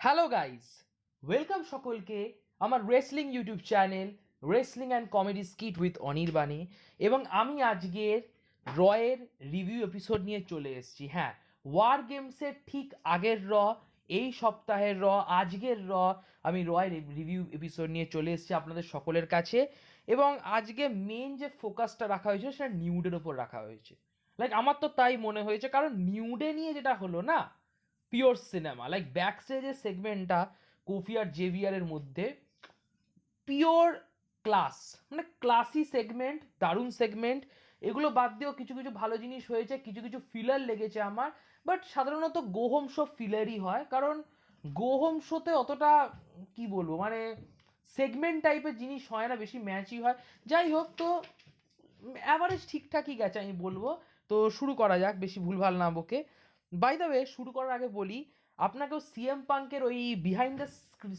Hello guys, welcome সকলকে আমার wrestling YouTube channel wrestling and comedy skit with অনির্বাণে। এবং আমি আজকের রয়ের রিভিউ এপিসোড নিয়ে চলে এসেছি। হ্যাঁ, ওয়ার গেমসের ঠিক আগের এই সপ্তাহের আজকের আমি রয়ের রিভিউ এপিসোড নিয়ে চলে এসেছি আপনাদের সকলের কাছে। এবং আজকে মেন যে ফোকাসটা রাখা হয়েছে সেটা নিউডের ওপর রাখা হয়েছে। লাইক আমার তো তাই মনে হয়েছে, কারণ নিউডে নিয়ে যেটা হলো না, পিওর সিনেমা। লাইক ব্যাক স্টেজের সেগমেন্টটা কোফি আর জেভিয়ারের মধ্যে পিওর ক্লাস, মানে ক্লাসি সেগমেন্ট, দারুণ সেগমেন্ট। এগুলো বাদ দিয়েও কিছু কিছু ভালো জিনিস হয়েছে, কিছু কিছু ফিলার লেগেছে আমার। বাট সাধারণত গো হোম শো ফিলারই হয়, কারণ গো হোম শোতে অতটা কি বলবো, মানে সেগমেন্ট টাইপের জিনিস হয় না, বেশি ম্যাচই হয়। যাই হোক, তো অ্যাভারেজ ঠিকঠাকই গেছে আমি বলবো। তো শুরু করা যাক, বেশি ভুলভাল না বকে। বাই দ্য ওয়ে, শুরু করার আগে বলি, আপনাকেও সিএম পাঙ্কের ওই বিহাইন্ড দ্য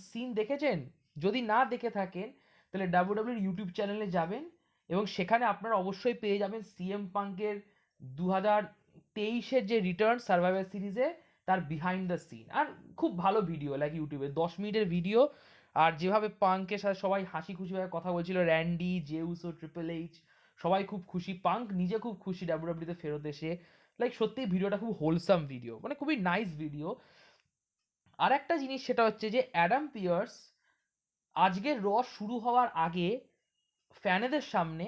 সিন দেখেছেন? যদি না দেখে থাকেন তাহলে ডাব্লিউডাব্লিউর ইউটিউব চ্যানেলে যাবেন এবং সেখানে আপনারা অবশ্যই পেয়ে যাবেন সিএম পাঙ্কের 2023-এর যে রিটার্ন সার্ভাইভার সিরিজে তার বিহাইন্ড দ্য সিন। আর খুব ভালো ভিডিও, লাইক ইউটিউবে 10 মিনিটের ভিডিও। আর যেভাবে পাঙ্কের সাথে সবাই হাসি খুশিভাবে কথা বলছিল, র্যান্ডি, জেউসো, ট্রিপল এইচ, সবাই খুব খুশি, পাঙ্ক নিজে খুব খুশি ডাব্লিউডাব্লিউতে ফেরত এসে। লাইক সত্যি ভিডিওটা খুব হোলসাম ভিডিও, মানে খুবই নাইস ভিডিও। আর একটা জিনিস সেটা হচ্ছে যে অ্যাডাম পিয়ার্স আজকের শুরু হওয়ার আগে ফ্যানেদের সামনে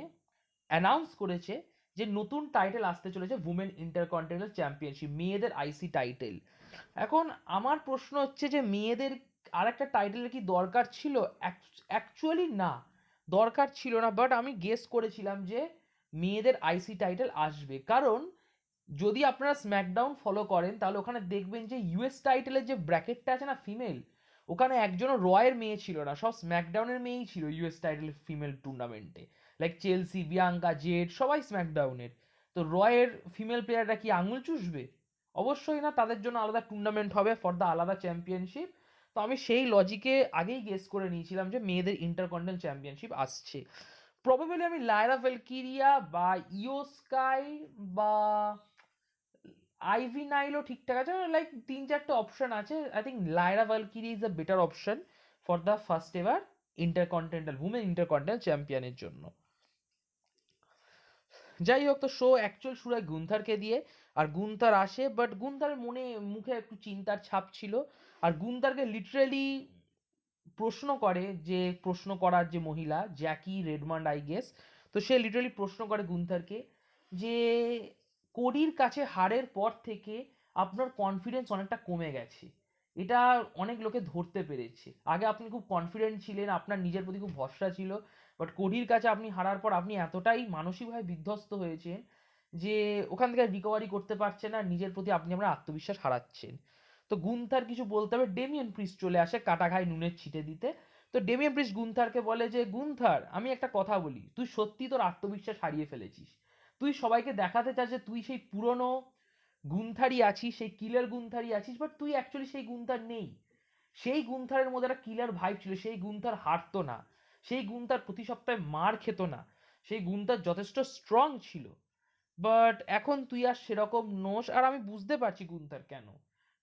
অ্যানাউন্স করেছে যে নতুন টাইটেল আসতে চলেছে, উমেন ইন্টারকন্টিনেন্টাল চ্যাম্পিয়নশিপ, মেয়েদের আইসি টাইটেল। এখন আমার প্রশ্ন হচ্ছে যে মেয়েদের আর একটা টাইটেলের কি দরকার ছিল? অ্যাকচুয়ালি না, দরকার ছিল না। বাট আমি গেস করেছিলাম যে মেয়েদের আইসি টাইটেল আসবে, কারণ যদি আপনারা স্ম্যাকডাউন ফলো করেন তাহলে ওখানে দেখবেন যে ইউএস টাইটেলের যে ব্র্যাকেটটা আছে না, ফিমেল, ওখানে একজনও রয়ের মেয়ে ছিল না, সব স্ম্যাকডাউনের মেয়েই ছিল ইউএস টাইটেল ফিমেল টুর্নামেন্টে। লাইক চেলসি, বিয়াঙ্কা, জেড সবাই স্ম্যাকডাউনের। তো রয়ের ফিমেল প্লেয়াররা কি আঙুল চুষবে? অবশ্যই না, তাদের জন্য আলাদা টুর্নামেন্ট হবে ফর দ্য আলাদা চ্যাম্পিয়নশিপ। তো আমি সেই লজিকে আগেই গেস করে নিয়েছিলাম যে মেয়েদের ইন্টারকন্টিনেন্টাল চ্যাম্পিয়নশিপ আসছে। প্রবাবলি আমি লায়রা ভেলকিরিয়া বা ইও স্কাই বা আইভি নাইলও ঠিকঠাক আছে, লাইক 3-4টে অপশন আছে। I think Lyra Valkyria is a better option for the first ever intercontinental women intercontinental চ্যাম্পিয়নের জন্য। যাই হোক, তো শো অ্যাকচুয়াল শুরু হয় গুন্থারকে দিয়ে। আর গুন্থার আসে, বাট গুন্থারের মুখে একটু চিন্তার ছাপ ছিল। আর গুন্থারকে লিটারেলি প্রশ্ন করে, যে প্রশ্ন করার যে মহিলা জ্যাকি রেডমান্ড আই গেস, তো সে লিটারালি প্রশ্ন করে গুন্থারকে যে কোডির কাছে হারের পর থেকে আপনার কনফিডেন্স অনেকটা কমে গেছে, এটা অনেক লোকে ধরতে পেরেছে। আগে আপনি খুব কনফিডেন্ট ছিলেন, আপনার নিজের প্রতি খুব ভরসা ছিল, বাট কোডির কাছে আপনি হারার পর আপনি এতটাই মানসিকভাবে বিধ্বস্ত হয়েছেন যে ওখান থেকে রিকভারি করতে পারছেন না, নিজের প্রতি আপনি আপনার আত্মবিশ্বাস হারাচ্ছেন। তো গুন্থার কিছু বলতে হবে, ডেমিয়ান প্রিস্ট চলে আসে কাটা ঘায়ে নুনের ছিটে দিতে। তো ডেমিয়ান প্রিস্ট গুন্থারকে বলে যে গুন্থার, আমি একটা কথা বলি, তুই সত্যি তোর আত্মবিশ্বাস হারিয়ে ফেলেছিস। তুই সবাইকে দেখাতে চাস যে তুই সেই পুরনো গুন্থারই আছিস, সেই কিলার গুন্থারই আছিস, বাট তুই অ্যাকচুয়ালি সেই গুন্থার নেই। সেই গুন্থারের মধ্যে একটা কিলার ভাইব ছিল, সেই গুন্থার হারতো না, সেই গুন্থার প্রতি সপ্তাহে মার খেত না, সেই গুন্থার যথেষ্ট স্ট্রং ছিল। বাট এখন তুই আর সেরকম নোস। আর আমি বুঝতে পারছি গুন্থার কেন,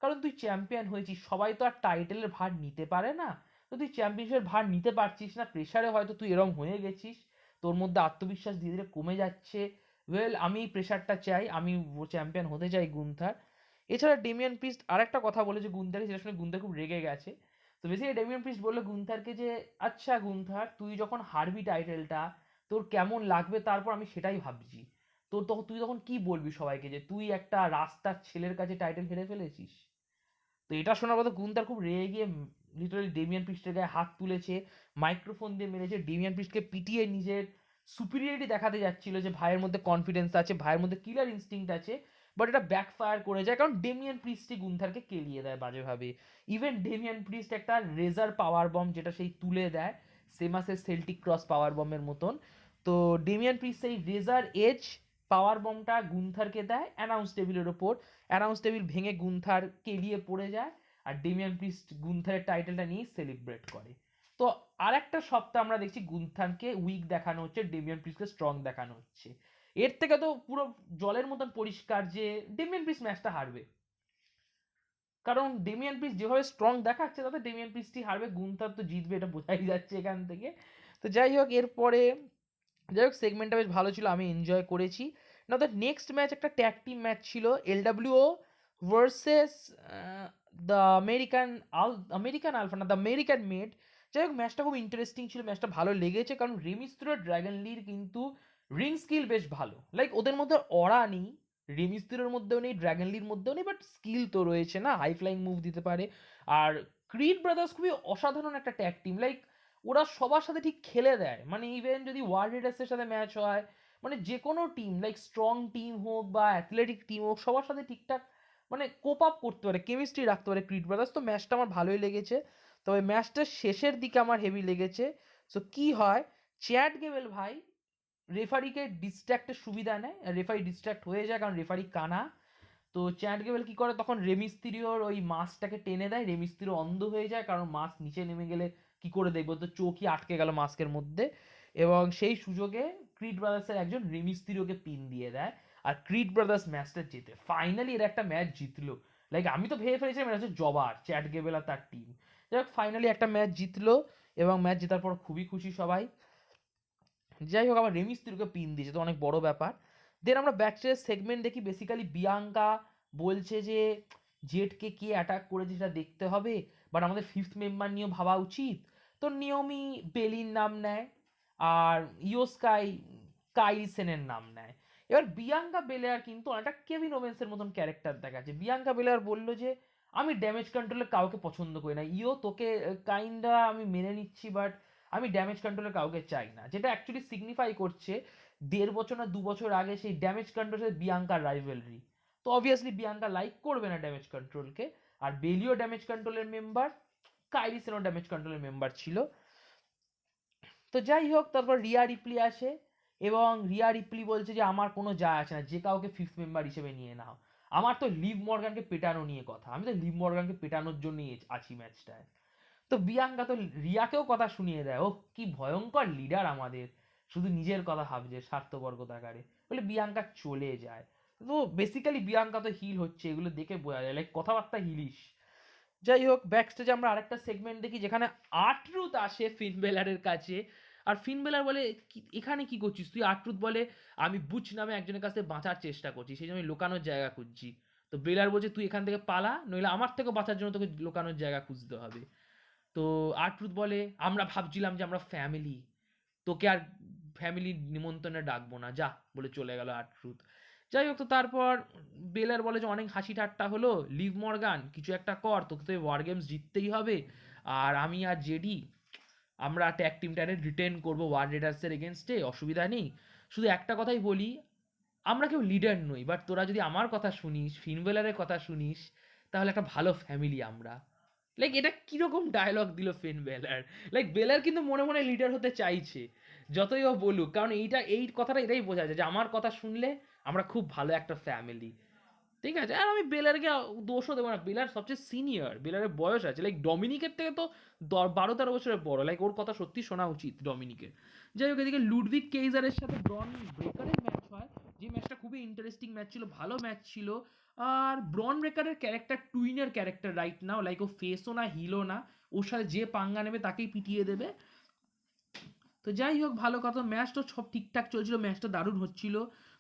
কারণ তুই চ্যাম্পিয়ন হয়েছিস, সবাই তো আর টাইটেলের ভার নিতে পারে না। তো তুই চ্যাম্পিয়নশিপের ভার নিতে পারছিস না, প্রেশারে হয়তো তুই এরম হয়ে গেছিস, তোর মধ্যে আত্মবিশ্বাস ধীরে ধীরে কমে যাচ্ছে। ওয়েল, আমি এই প্রেশারটা চাই, আমি চ্যাম্পিয়ন হতে চাই গুন্থার। এছাড়া ডেমিয়ান প্রিস্ট আর একটা কথা বলে যে গুন্থারকে, সেটা শুনে গুন্থার খুব রেগে গেছে। তো বেসিক্যালি ডেমিয়ান প্রিস্ট বললো গুন্থারকে যে আচ্ছা গুন্থার, তুই যখন হারবি টাইটেলটা তোর কেমন লাগবে, তারপর আমি সেটাই ভাবছি। তো তখন তুই তখন কি বলবি সবাইকে, যে তুই একটা রাস্তার ছেলের কাছে টাইটেল হেরে ফেলেছিস? তো এটা শোনার পর গুন্থার খুব রেগে গিয়ে লিটারালি ডেমিয়ান প্রিস্টের গায়ে হাত তুলেছে, মাইক্রোফোন দিয়ে মেরেছে, ডেমিয়ান প্রিস্টকে পিটিয়ে নিজের সুপিরিয়রিটি দেখাতে যাচ্ছিল যে ভাইয়ের মধ্যে কনফিডেন্স আছে, ভাইয়ের মধ্যে কিলার ইনস্টিংক্ট আছে। বাট এটা ব্যাকফায়ার করে যায়, কারণ ডেমিয়ান প্রিস্টই গুন্থারকে কেলিয়ে দেয় বাজেভাবে। ইভেন ডেমিয়ান প্রিস্ট একটা রেজার পাওয়ার বম যেটা সেই তুলে দেয়, সেমাসের সেল্টিক ক্রস পাওয়ার বমের মতন। তো ডেমিয়ান প্রিস্ট সেই রেজার এজ পাওয়ার বমটা গুন্থারকে দেয় অ্যানাউন্স টেবিলের ওপর। অ্যানাউন্স টেবিল ভেঙে গুন্থার কেলিয়ে পড়ে যায়, আর ডেমিয়ান প্রিস্ট গুন্থারের টাইটেলটা নিয়ে সেলিব্রেট করে। তো আর একটা সপ্তাহ আমরা দেখছি গুন্থানকে উইক দেখানো হচ্ছে, ডেমিয়ান প্রিস্টকে স্ট্রং দেখানো হচ্ছে। এর থেকে তো পুরো জলের মতন পরিষ্কার যে ডেমিয়ান প্রিস্ট ম্যাচটা হারবে। কারণ ডেমিয়ান প্রিস্ট যেভাবে স্ট্রং দেখাচ্ছে তাতে ডেমিয়ান প্রিস্টই হারবে, গুন্থার তো জিতবে এটা বোঝাই যাচ্ছে এখান থেকে। তো যাই হোক, এরপরে যাই হোক সেগমেন্টটা বেশ ভালো ছিল, আমি এনজয় করেছি। না দ্য নেক্সট ম্যাচ একটা ট্যাগ টিম ম্যাচ ছিল, এলডাব্লিউও ভার্সেস দ্য আমেরিকান আলফা না দ্য আমেরিকান মেড। যাই হোক ম্যাচটা খুব ইন্টারেস্টিং ছিল, ম্যাচটা ভালো লেগেছে, কারণ রেমিস্ত্রো ড্রাগন লির কিন্তু রিং স্কিল বেশ ভালো, লাইক ওদের মধ্যে অরা নেই, রেমিস্ত্রোর মধ্যেও নেই, ড্রাগন লির মধ্যেও নেই, বাট স্কিল তো রয়েছে না, হাই ফ্লাইং মুভ দিতে পারে। আর ক্রিড ব্রাদার্স খুবই অসাধারণ একটা ট্যাগ টিম, লাইক ওরা সবার সাথে ঠিক খেলে দেয়, মানে ইভেন যদি ওয়ার্ল্ড রেডার্সের সাথে ম্যাচ হয়, মানে যে কোনো টিম লাইক স্ট্রং টিম হোক বা অ্যাথলেটিক টিম হোক, সবার সাথে ঠিকঠাক মানে কোপ আপ করতে পারে, কেমিস্ট্রি রাখতে পারে ক্রিড ব্রাদার্স। তো ম্যাচটা আমার ভালোই লেগেছে, তবে ম্যাচটার শেষের দিকে আমার হেভি লেগেছে। সো কি হয়, চ্যাট গেবেল ভাই রেফারিকে ডিস্ট্র্যাক্টের সুবিধা নেয়, রেফারি ডিস্ট্র্যাক্ট হয়ে যায় কারণ রেফারি কানা। তো চ্যাট গেবেল কি করে, তখন রেমিস্ত্রিওর ওই মাস্কটাকে টেনে দেয়, রেমিস্ত্রিও অন্ধ হয়ে যায়, কারণ মাস্ক নিচে নেমে গেলে কি করে দেখবো, তো চোখই আটকে গেল মাস্কের মধ্যে। এবং সেই সুযোগে ক্রিড ব্রাদার্সের একজন রেমিস্ত্রিওকে পিন দিয়ে দেয়, আর ক্রিড ব্রাদার্স ম্যাচটা জেতে, ফাইনালি এরা একটা ম্যাচ জিতলো। লাইক আমি তো ভেবে ফেলেছিলাম এটা হচ্ছে জবার চ্যাট গেবেল আর তার টিম, যাই হোক ফাইনালি একটা ম্যাচ জিতলো, এবং ম্যাচ জেতার পর খুবই খুশি সবাই। যাই হোক আবার রেমিস্ত্রিওকে পিন দিয়েছে, তো অনেক বড় ব্যাপার। দেন আমরা ব্যাকস্টেজ সেগমেন্ট দেখি, বেসিক্যালি বিয়াঙ্কা বলছে যে জেটকে কে অ্যাটাক করেছে সেটা দেখতে হবে, বাট আমাদের ফিফথ মেম্বার নিয়েও ভাবা উচিত। তো নিয়মি বেলির নাম নেয়, আর ইয়োস্কাই কাইসেনের নাম নেয়। এবার বিয়াঙ্কা বেলেয়ার কিন্তু অনেকটা কেভিন ওভেন্সের মতন ক্যারেক্টার দেখাচ্ছে। বিয়াঙ্কা বেলেয়ার বললো যে আমি ড্যামেজ কন্ট্রোলে কাউকে পছন্দ করি না, ইও তোকে কাইন্ডা আমি মেনে নিচ্ছি, বাট আমি ড্যামেজ কন্ট্রোলে কাউকে চাই না, যেটা অ্যাকচুয়ালি সিগনিফাই করছে 1.5 বছর না 2 বছর আগে সেই ড্যামেজ কন্ট্রোলের বিয়াঙ্কার রাইভেলরি। তো অবভিয়াসলি বিয়াঙ্কা লাইক করবে না ড্যামেজ কন্ট্রোলকে, আর বেলিও ড্যামেজ কন্ট্রোলের মেম্বার, কাইরিসেনও ড্যামেজ কন্ট্রোলের মেম্বার ছিল। তো যাই হোক তারপর রিয়া রিপ্লি আসে, এবং রিয়া রিপ্লি বলছে যে আমার কোনো যায় আসে না যে কাউকে ফিফথ মেম্বার হিসেবে নিয়ে নাও, আমার তো লিভ মর্গানকে পেটানো নিয়ে কথা, আমি তো লিভ মর্গানকে পেটানোর জন্যই আছি ম্যাচটায়। তো বিয়াঙ্কা তো রিয়াকেও কথা শুনিয়ে দেয়, ও কি ভয়ঙ্কর লিডার আমাদের, শুধু নিজের কথা ভাবছে স্বার্থপর কোথাকারে, বলে বিয়াঙ্কা চলে যায়। তো বেসিক্যালি বিয়াঙ্কা তো হিল হচ্ছে, এগুলো দেখে বোঝা যায়, লাইক কথাবার্তা হিলিশ। যাই হোক ব্যাক স্টেজে আমরা আরেকটা সেগমেন্ট দেখি যেখানে আর্টরুথ আসে ফিন বেলারের কাছে, আর ফিন বেলার বলে এখানে কি করছিস তুই, আর্টরুথ বলে আমি বুচ নামে একজনের কাছ থেকে বাঁচার চেষ্টা করছি, সেই জন্য আমি লোকানোর জায়গা খুঁজছি। তো বেলার বলছে তুই এখান থেকে পালা, নইলে আমার থেকে বাঁচার জন্য তোকে লোকানোর জায়গা খুঁজতে হবে। তো আর্টরুথ বলে আমরা ভাবছিলাম যে আমরা ফ্যামিলি, তোকে আর ফ্যামিলির নিমন্ত্রণে ডাকবো না, যা, বলে চলে গেল আর্টরুথ। যাই হোক তো তারপর বেলার বলে যে অনেক হাসি ঠাট্টা হলো, লিভ মর্গান কিছু একটা কর, তোকে তো ওয়ার গেমস জিততেই হবে, আর আমি আর জেডি আমরা ট্যাগ টিমটা রিটেন করবো ওয়ার রেডার্সের এগেনস্টে, অসুবিধা নেই। শুধু একটা কথাই বলি, আমরা কেউ লিডার নই, বাট তোরা যদি আমার কথা শুনিস, ফিনবেলারের কথা শুনিস, তাহলে একটা ভালো ফ্যামিলি আমরা। লাইক এটা কিরকম ডায়লগ দিল ফিন বেলার, লাইক বেলার কিন্তু মনে মনে লিডার হতে চাইছে, যতই ও বলুক, কারণ এই কথাটা এটাই বোঝা যায় যে আমার কথা শুনলে আমরা খুব ভালো একটা ফ্যামিলি। ঠিক আছে, আর আমি বেলারকে দোষও দেবো না, বেলার সবচেয়ে সিনিয়র, বেলারের বয়স আছে, লাইক ডমিনিকের থেকে তো 12-13 বছরের বড়, লাইক ওর কথা সত্যি শোনা উচিত ডমিনিকের। যাই হোক এদিকে লুডভিক কেইজারের সাথে ব্রন ব্রেকারের ম্যাচ হয়, যে ম্যাচটা খুবই ইন্টারেস্টিং ম্যাচ ছিল, ভালো ম্যাচ ছিল। আর ব্রন ব্রেকারের ক্যারেক্টার টুইনের ক্যারেক্টার রাইট নাও, লাইক ও ফেসও না হিলও না, ওর সাথে যে পাঙ্গা নেবে তাকেই পিটিয়ে দেবে। তো যাই হোক ভালো কথা, ম্যাচটা সব ঠিকঠাক চলছিল, ম্যাচটা দারুণ হচ্ছিল।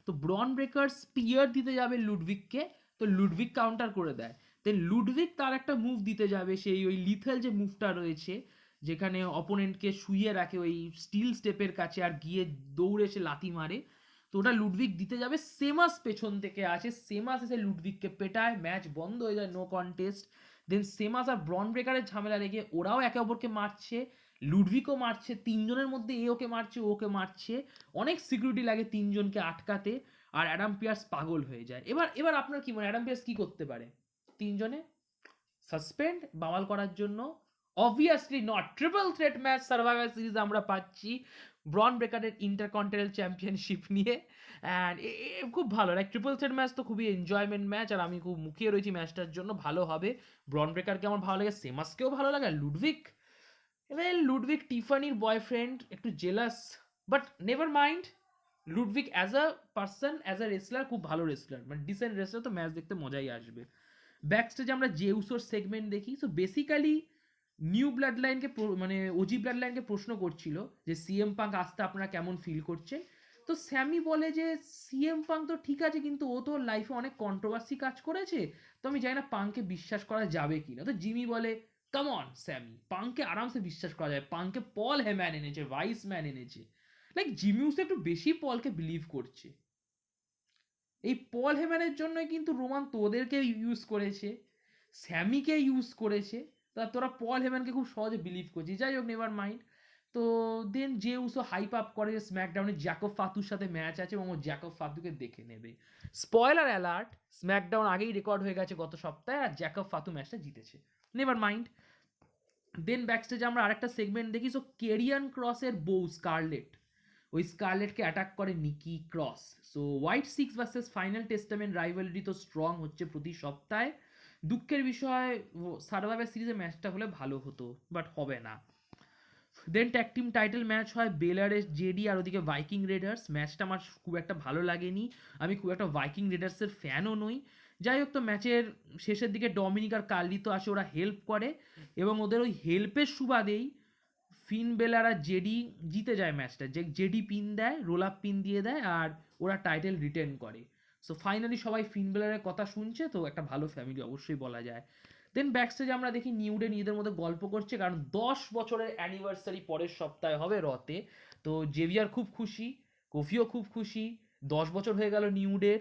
তো ব্রন ব্রেকার স্পিয়ার দিতে যাবে লুডভিককে, তো লুডভিক কাউন্টার করে দেয়। দেন লুডভিক তার একটা মুভ দিতে যাবে, সেই ওই লিথেল যে মুভটা রয়েছে, যেখানে অপোনেন্টকে শুইয়ে রাখে ওই স্টিল স্টেপের কাছে, আর গিয়ে দৌড়ে এসে লাথি মারে। তো ওটা লুডভিক দিতে যাবে, সেমাস পেছন থেকে আসে, সেমাস এসে লুডভিককে পেটায়, ম্যাচ বন্ধ হয়ে যায়, নো কন্টেস্ট। দেন সেমাস আর ব্রন ব্রেকারের ঝামেলা লেগে ওরাও একে অপরকে মারছে, লুডভিকও মারছে, তিনজনের মধ্যে এ ওকে মারছে, ওকে মারছে, অনেক সিকিউরিটি লাগে তিনজনকে আটকাতে, আর অ্যাডাম পিয়ার্স পাগল হয়ে যায়। এবার এবার আপনার কি মনে হয় অ্যাডাম পিয়ার্স কি করতে পারে, তিনজনে সাসপেন্ড বামাল করার জন্য? Obviously not, triple threat match survivor series আমরা পাচ্ছি ব্রন ব্রেকারের ইন্টারকন্টিনেন্টাল চ্যাম্পিয়নশিপ নিয়ে, অ্যান্ড খুব ভালো, লাইক ট্রিপল থ্রেট ম্যাচ তো খুবই এনজয়মেন্ট ম্যাচ, আর আমি খুব মুখিয়ে রয়েছি ম্যাচটার জন্য, ভালো হবে। ব্রন ব্রেকারকে আমার ভালো লাগে, সেমাসকেও ভালো লাগে, লুডভিক, এবার লুডভিক টিফানির বয়ফ্রেন্ড, একটু jealous, but never mind, Ludwig as a person, as a wrestler খুব ভালো রেসলার, মানে ডিসেন্ট রেসলার, তো ম্যাচ দেখতে মজাই আসবে। ব্যাক স্টেজে আমরা জেউসোর সেগমেন্ট দেখি। সো বেসিক্যালি নিউ ব্লাড লাইনকে মানে ওজি ব্লাড লাইনকে প্রশ্ন করছিল যে সিএম পাঙ্ক আসতে আপনারা কেমন ফিল করছে। তো স্যামি বলে যে সিএম পাঙ্ক তো ঠিক আছে, কিন্তু ও তো লাইফে অনেক কন্ট্রোভার্সি কাজ করেছে, তো আমি জানি না পাঙ্ককে বিশ্বাস করা যাবে কিনা। তো জিমি বলে কাম অন স্যামি, পাঙ্ককে আরামসে বিশ্বাস করা যায়, পাঙ্ককে পল হেম্যান এনেছে, ভাইস ম্যান এনেছে। লাইক জিমিউস একটু বেশি পলকে বিলিভ করছে। এই পল হেম্যানের জন্যই কিন্তু রোমান তোদেরকে ইউজ করেছে, স্যামিকে ইউজ করেছে, তা তোরা পল হেম্যানকে খুব সহজে বিলিভ করছিস। যাই হোক, নেভার মাইন্ড। তো দেন জেউসও হাইপ আপ করে স্ম্যাকডাউনে জ্যাকব ফাতুর সাথে ম্যাচ আছে এবং ও জ্যাকব ফাতুকে দেখে নেবে। স্পয়লার অ্যালার্ট, স্ম্যাকডাউন আগেই রেকর্ড হয়ে গেছে গত সপ্তাহে, আর জ্যাকব ফাতু ম্যাচটা জিতেছে। Never mind. দেন ব্যাকস্টেজে আমরা আরেকটা সেগমেন্ট দেখি। সো কেরিয়ান ক্রসের বউ স্কারলেট, ওই স্কারলেটকে অ্যাটাক করে Nikki Cross. So white six versus final testament rivalry তো স্ট্রং হচ্ছে প্রতি সপ্তাহে। দুঃখের বিষয় সার্ভাইভার সিরিজে ম্যাচটা হলে ভালো হতো, বাট হবে না। দেন ট্যাগ টিম টাইটেল ম্যাচ হয় বেলারের জেডি আর ওদিকে ভাইকিং রেডার্স। ম্যাচটা আমার খুব একটা ভালো লাগেনি, আমি খুব একটা ভাইকিং রেডার্সের ফ্যানও নই। যাই হোক, তো ম্যাচের শেষের দিকে ডমিনিক আর কার্লিতো আসে, ওরা হেল্প করে এবং ওদের ওই হেল্পের সুবাদেই ফিন বেলার আর জেডি জিতে যায় ম্যাচটা। যে জেডি পিন দেয়, রোল আপ পিন দিয়ে দেয়, আর ওরা টাইটেল রিটেন করে। সো ফাইনালি সবাই ফিন বেলারের কথা শুনছে, তো একটা ভালো ফ্যামিলি অবশ্যই বলা যায়। দেন ব্যাকস্টেজে আমরা দেখি নিউডে নিজেদের মধ্যে গল্প করছে, কারণ 10 বছরের অ্যানিভার্সারি পরের সপ্তাহে হবে রতে। তো জেভিয়ার খুব খুশি, কফিও খুব খুশি, 10 বছর হয়ে গেল নিউডের।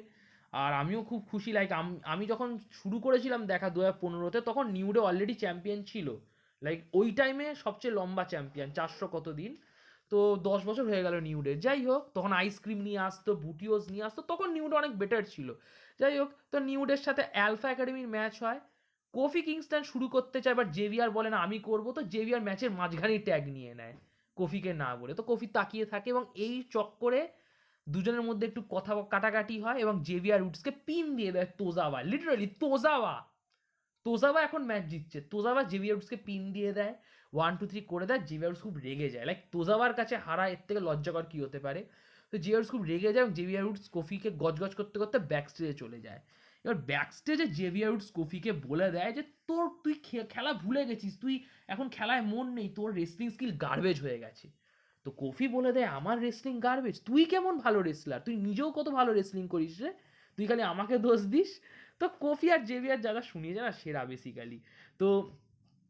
আর আমিও খুব খুশি। লাইক আমি যখন শুরু করেছিলাম দেখা 2015-তে, তখন নিউডে অলরেডি চ্যাম্পিয়ন ছিল। লাইক ওই টাইমে সবচেয়ে লম্বা চ্যাম্পিয়ন, 400 কত দিন। তো 10 বছর হয়ে গেল নিউডে। যাই হোক, তখন আইসক্রিম নিয়ে আসতো, বুটিওস নিয়ে আসতো, তখন নিউডে অনেক বেটার ছিল। যাই হোক, তো নিউডের সাথে অ্যালফা একাডেমির ম্যাচ হয়। কোফি কিংস্টন শুরু করতে চায়, বাট জেভিয়ার বলে না আমি করবো। তো জেভিয়ার ম্যাচের মাঝখানেই ট্যাগ নিয়ে নেয় কোফিকে না বলে। তো কোফি তাকিয়ে থাকে এবং এই চক্করে দুজনের মধ্যে একটু কথা কাটাকাটি হয় এবং জেভিয়ার উডসকে পিন দিয়ে দেয় তোজাওয়া। লিটারালি তোজাওয়া এখন ম্যাচ জিতছে। তোজাওয়া জেভিয়ার উডসকে পিন দিয়ে দেয়, 1 2 3 করে দেয়। জেভিয়ার উডস খুব রেগে যায়। লাইক তোজাওয়ার কাছে হারা এর থেকে লজ্জাকর কি হতে পারে। তো জেভিয়ার উডস খুব রেগে যায় এবং জেভিয়ার উডস কফিকে গজগজ করতে করতে ব্যাক স্টেজে চলে যায়। এবার ব্যাক স্টেজে জেভিয়ার উডস কফিকে বলে দেয় যে তুই খেলা ভুলে গেছিস, তুই এখন খেলায় মন নেই, তোর রেসলিং স্কিল গার্বেজ হয়ে গেছে। তো কফি বলে দেয় আমার রেসলিং গার্বেজ? তুই কেমন ভালো রেসলার, তুই নিজেও কত ভালো রেসলিং করিস রে, তুই খালি আমাকে দোষ দিস। তো কফি আর জেভিয়ার যারা শুনিয়েছে না সেরা বেসিক্যালি। তো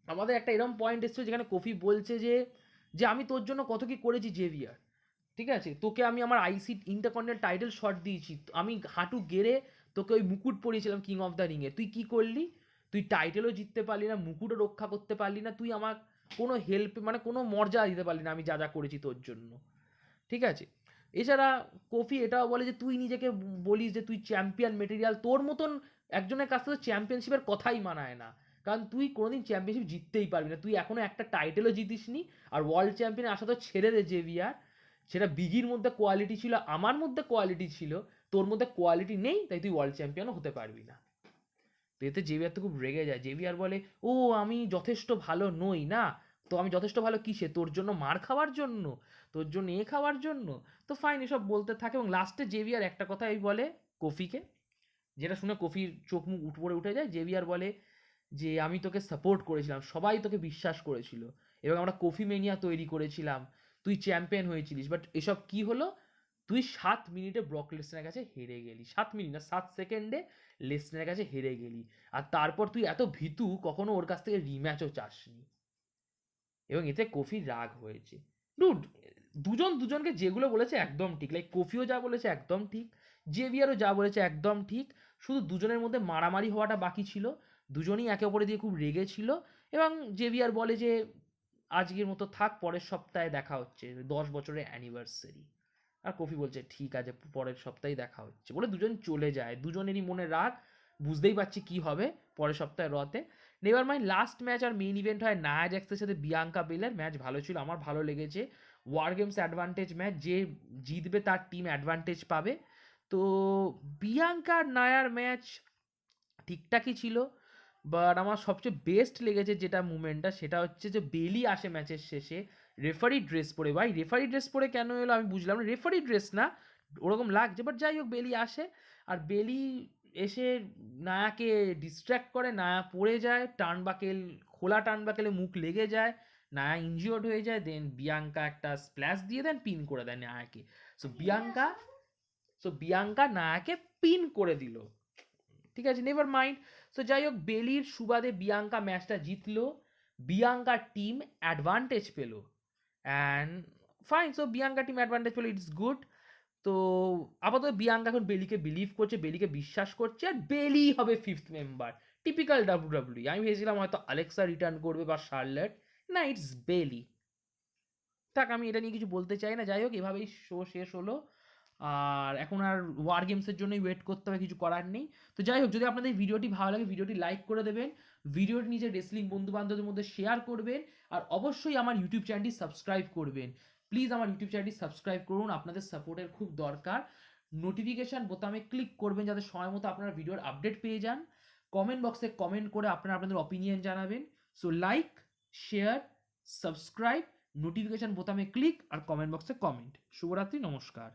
আমাদের একটা এরকম পয়েন্ট এসেছে যেখানে কফি বলছে যে যে আমি তোর জন্য কত কি করেছি জেভিয়ার, ঠিক আছে, তোকে আমি আমার আইসি ইন্টারকন্টিনেন্টাল টাইটেল শট দিয়েছি, আমি হাঁটু গেড়ে তোকে ওই মুকুট পরিয়েছিলাম কিং অফ দ্য রিংয়ে, তুই কি করলি? তুই টাইটেলও জিততে পারলি না, মুকুটও রক্ষা করতে পারলি না, তুই আমার কোনো হেল্প মানে কোনো মর্যাদা দিতে পারলি না আমি যা যা করেছি তোর জন্য, ঠিক আছে। এছাড়া কফি এটাও বলে যে তুই নিজেকে বলিস যে তুই চ্যাম্পিয়ন মেটেরিয়াল, তোর মতন একজনের কাছ থেকে চ্যাম্পিয়নশিপের কথাই মানায় না, কারণ তুই কোনোদিন চ্যাম্পিয়নশিপ জিততেই পারবি না, তুই এখনো একটা টাইটেলও জিতিসনি। আর ওয়ার্ল্ড চ্যাম্পিয়ন আসা তো ছেড়ে দে জেভিয়ার, সেটা বিগির মধ্যে কোয়ালিটি ছিল, আমার মধ্যে কোয়ালিটি ছিল, তোর মধ্যে কোয়ালিটি নেই, তাই তুই ওয়ার্ল্ড চ্যাম্পিয়নও হতে পারবি না। তো এতে জেভিয়ার তো খুব রেগে যায়। জেভিয়ার বলে ও আমি যথেষ্ট ভালো নই না, তো আমি যথেষ্ট ভালো কিসে, তোর জন্য মার খাওয়ার জন্য, তোর জন্য খাওয়ার জন্য। তো ফাইন, এসব বলতে থাকে এবং লাস্টে জেভিয়ার একটা কথাই বলে কফিকে, যেটা শুনে কফির চোখ মুখ উপরে উঠে যায়। জেভিয়ার বলে যে আমি তোকে সাপোর্ট করেছিলাম, সবাই তোকে বিশ্বাস করেছিল এবং আমরা কফি মেনিয়া তৈরি করেছিলাম, তুই চ্যাম্পিয়ন হয়েছিলিস, বাট এসব কি হলো, তুই 7 মিনিটে ব্রক লেসনারের কাছে হেরে গেলি, 7 মিনিট না 7 সেকেন্ডে লেসনারের কাছে হেরে গেলি, আর তারপর তুই এত ভীতু কখনো ওর কাছ থেকে রিম্যাচও চাসনি। এবং এতে কফির রাগ হয়েছে। ডুড, দুজন দুজনকে যেগুলো বলেছে একদম ঠিক, লাইক কফিও যা বলেছে একদম ঠিক, জেভিয়ারও যা বলেছে একদম ঠিক। শুধু দুজনের মধ্যে মারামারি হওয়াটা বাকি ছিল, দুজনই একে অপরের দিয়ে খুব রেগে ছিল। এবং জেভিয়ার বলে যে আজকের মতো থাক, পরের সপ্তাহে দেখা হচ্ছে, 10 বছরের অ্যানিভার্সারি। আর কফি বলছে ঠিক আছে, পরের সপ্তাহে দেখা হচ্ছে বলে দুজন চলে যায়। দুজনেরই মনে রাগ, বুঝতেই পারছি কি হবে পরের সপ্তাহে রতে। নেভার মাইন্ড, লাস্ট ম্যাচ আর মেইন ইভেন্ট হয় নায়া জ্যাক্সের সাথে বিয়াঙ্কা বেলের। ম্যাচ ভালো ছিল, আমার ভালো লেগেছে। ওয়ার গেমস অ্যাডভান্টেজ ম্যাচ, যে জিতবে তার টিম অ্যাডভান্টেজ পাবে। তো বিয়াঙ্কা আর নায়ার ম্যাচ ঠিকঠাকই ছিল, বাট আমার সবচেয়ে বেস্ট লেগেছে যেটা মুভমেন্টটা, সেটা হচ্ছে যে বেলি আসে ম্যাচের শেষে রেফারি ড্রেস পরে। ভাই রেফারি ড্রেস পরে কেন এলো আমি বুঝলাম না, রেফারি ড্রেস না, ওরকম লাগছে, বাট যাই হোক বেলি আসে। আর বেলি এসে নায়াকে ডিস্ট্র্যাক্ট করে, নায়া পড়ে যায়, টার্নবাকেল খোলা টার্নবাকেলে মুখ লেগে যায়, নায়া ইনজিওর্ড হয়ে যায়, দেন বিয়াঙ্কা একটা স্প্ল্যাশ দিয়ে দেন, পিন করে দেয় নায়াকে। সো বিয়াঙ্কা নায়াকে পিন করে দিল, ঠিক আছে, নেভার মাইন্ড। সো যাই হোক, বেলির সুবাদে বিয়াঙ্কা ম্যাচটা জিতলো, বিয়াঙ্কার টিম অ্যাডভান্টেজ পেলো, and fine. So Bianca team advantage পেলো, ইটস গুড। তো আপাতত বিয়াঙ্কা এখন বেলিকে বিলিভ করছে, বেলিকে বিশ্বাস করছে, আর বেলি হবে 5th মেম্বার। Typical WWE. আমি ভেবেছিলাম হয়তো আলেক্সা রিটার্ন করবে বা শার্লেট, না, ইটস বেলি। থাক, আমি এটা নিয়ে কিছু বলতে চাই না। যাই হোক, এভাবেই শো শেষ হলো, আর এখন আর ওয়ার গেমসের জন্যই ওয়েট করতে হবে, কিছু করার নেই। তো যাই হোক, যদি আপনাদের ভিডিওটি ভালো লাগে, ভিডিওটি লাইক করে দেবেন, ভিডিওটি নিজের রেসলিং বন্ধু বান্ধবদের মধ্যে শেয়ার করবেন, আর অবশ্যই আমার ইউটিউব চ্যানেলটি সাবস্ক্রাইব করবেন। প্লিজ আমার ইউটিউব চ্যানেলটি সাবস্ক্রাইব করুন, আপনাদের সাপোর্টের খুব দরকার। নোটিফিকেশান বোতামে ক্লিক করবেন যাতে সময় মতো আপনারা ভিডিওর আপডেট পেয়ে যান। কমেন্ট বক্সে কমেন্ট করে আপনারা আপনাদের অপিনিয়ন জানাবেন। So like, share, subscribe, notification বোতামে ক্লিক, আর কমেন্ট বক্সে কমেন্ট। শুভরাত্রি, নমস্কার।